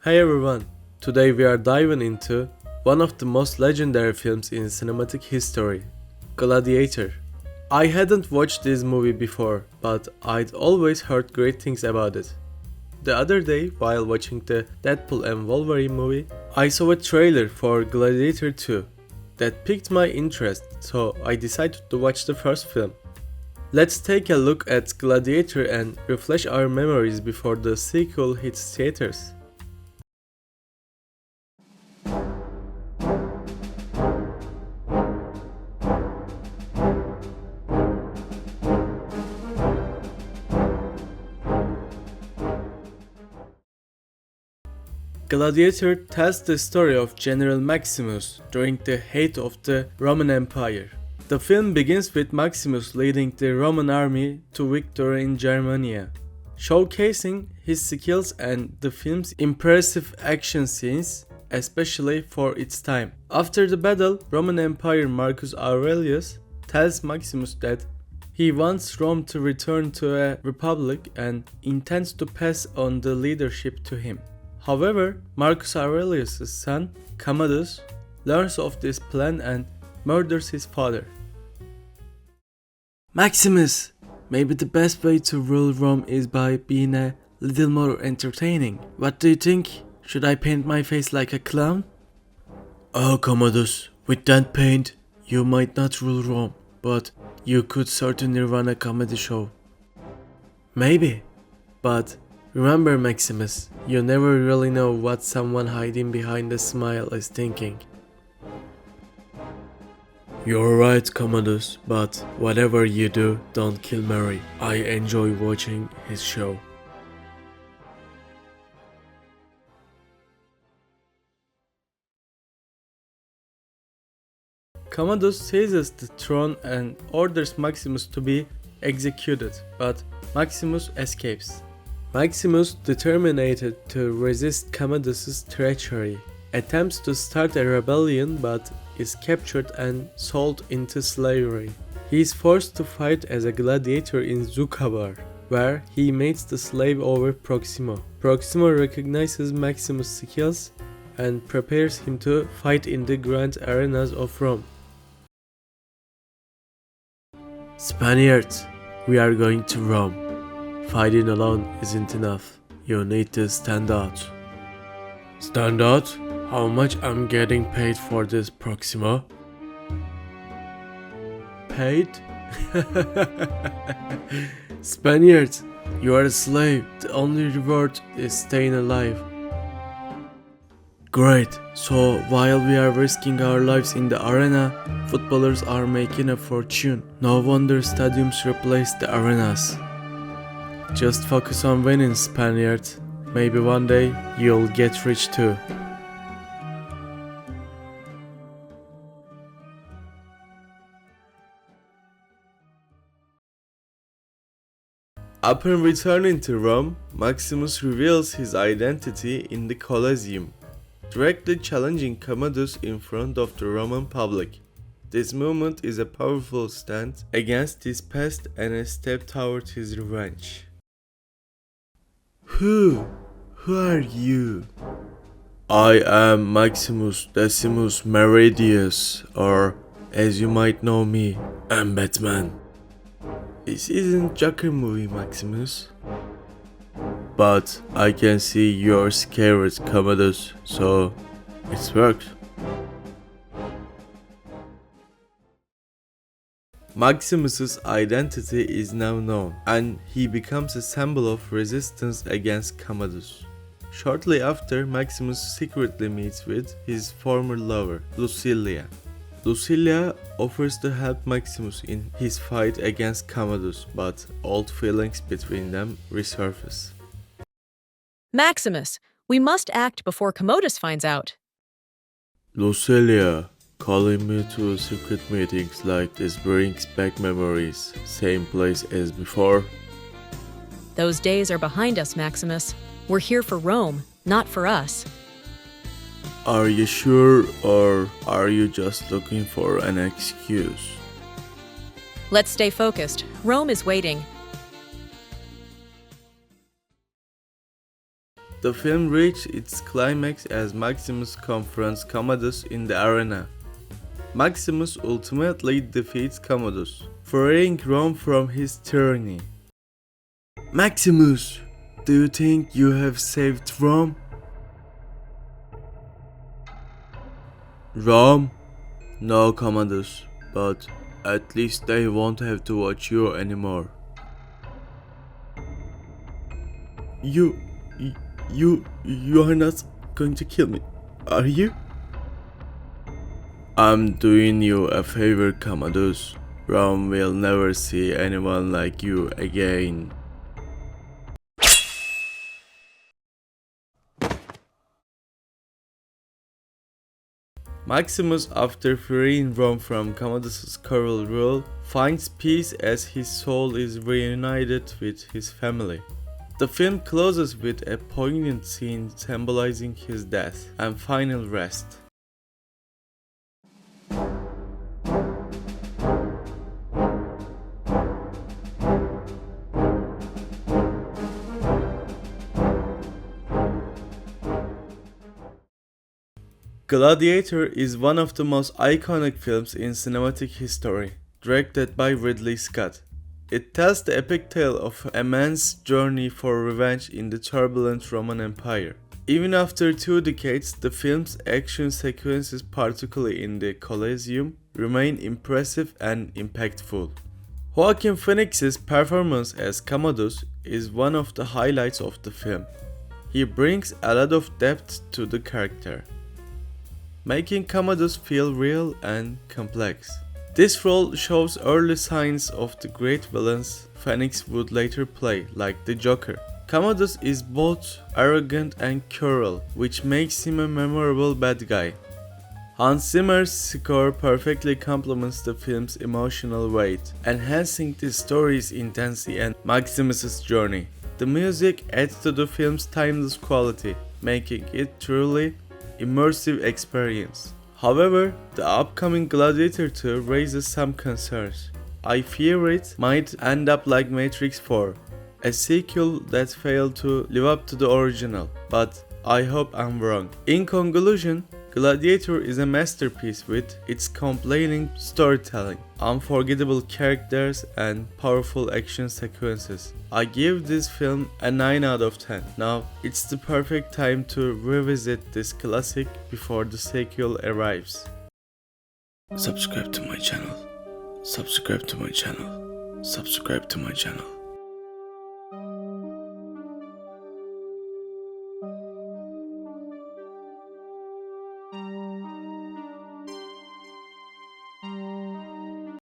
Hey everyone! Today we are diving into one of the most legendary films in cinematic history, Gladiator. I hadn't watched this movie before, but I'd always heard great things about it. The other day, while watching the Deadpool and Wolverine movie, I saw a trailer for Gladiator 2 that piqued my interest, so I decided to watch the first film. Let's take a look at Gladiator and refresh our memories before the sequel hits theaters. Gladiator tells the story of General Maximus during the height of the Roman Empire. The film begins with Maximus leading the Roman army to victory in Germania, showcasing his skills and the film's impressive action scenes, especially for its time. After the battle, Roman Emperor Marcus Aurelius tells Maximus that he wants Rome to return to a republic and intends to pass on the leadership to him. However, Marcus Aurelius' son, Commodus, learns of this plan and murders his father. Maximus, maybe the best way to rule Rome is by being a little more entertaining. What do you think? Should I paint my face like a clown? Oh, Commodus, with that paint, you might not rule Rome, but you could certainly run a comedy show. Maybe, but remember, Maximus, you never really know what someone hiding behind a smile is thinking. You're right, Commodus, but whatever you do, don't kill Mary. I enjoy watching his show. Commodus seizes the throne and orders Maximus to be executed, but Maximus escapes. Maximus, determined to resist Commodus' treachery, attempts to start a rebellion but is captured and sold into slavery. He is forced to fight as a gladiator in Zucabar, where he meets the slave owner Proximo. Proximo recognizes Maximus' skills and prepares him to fight in the grand arenas of Rome. Spaniards, we are going to Rome. Fighting alone isn't enough. You need to stand out. Stand out? How much I'm getting paid for this, Proximo? Paid? Spaniards, you are a slave. The only reward is staying alive. Great, so while we are risking our lives in the arena, footballers are making a fortune. No wonder stadiums replace the arenas. Just focus on winning, Spaniard. Maybe one day you'll get rich too. Upon returning to Rome, Maximus reveals his identity in the Colosseum, directly challenging Commodus in front of the Roman public. This moment is a powerful stand against his past and a step toward his revenge. Who are you? I am Maximus Decimus Meridius, or as you might know me, I'm Batman. This isn't Joker movie, Maximus. But I can see you're scared, Commodus, so it's worked. Maximus's identity is now known, and he becomes a symbol of resistance against Commodus. Shortly after, Maximus secretly meets with his former lover, Lucilia. Lucilia offers to help Maximus in his fight against Commodus, but old feelings between them resurface. Maximus, we must act before Commodus finds out. Lucilia, calling me to secret meetings like this brings back memories. Same place as before. Those days are behind us, Maximus. We're here for Rome, not for us. Are you sure, or are you just looking for an excuse? Let's stay focused. Rome is waiting. The film reached its climax as Maximus confronts Commodus in the arena. Maximus ultimately defeats Commodus, freeing Rome from his tyranny. Maximus, do you think you have saved Rome? Rome? No, Commodus, but at least they won't have to watch you anymore. You are not going to kill me, are you? I'm doing you a favor, Commodus. Rome will never see anyone like you again. Maximus, after freeing Rome from Commodus's cruel rule, finds peace as his soul is reunited with his family. The film closes with a poignant scene symbolizing his death and final rest. Gladiator is one of the most iconic films in cinematic history, directed by Ridley Scott. It tells the epic tale of a man's journey for revenge in the turbulent Roman Empire. Even after 2 decades, the film's action sequences, particularly in the Colosseum, remain impressive and impactful. Joaquin Phoenix's performance as Commodus is one of the highlights of the film. He brings a lot of depth to the character, making Commodus feel real and complex. This role shows early signs of the great villains Phoenix would later play, like the Joker. Commodus is both arrogant and cruel, which makes him a memorable bad guy. Hans Zimmer's score perfectly complements the film's emotional weight, enhancing the story's intensity and Maximus's journey. The music adds to the film's timeless quality, making it truly immersive experience. However, the upcoming Gladiator 2 raises some concerns. I fear it might end up like Matrix 4, a sequel that failed to live up to the original, but I hope I'm wrong. In conclusion, Gladiator is a masterpiece with its compelling storytelling, unforgettable characters, and powerful action sequences. I give this film a 9 out of 10. Now, it's the perfect time to revisit this classic before the sequel arrives. Subscribe to my channel. Subscribe to my channel. Subscribe to my channel.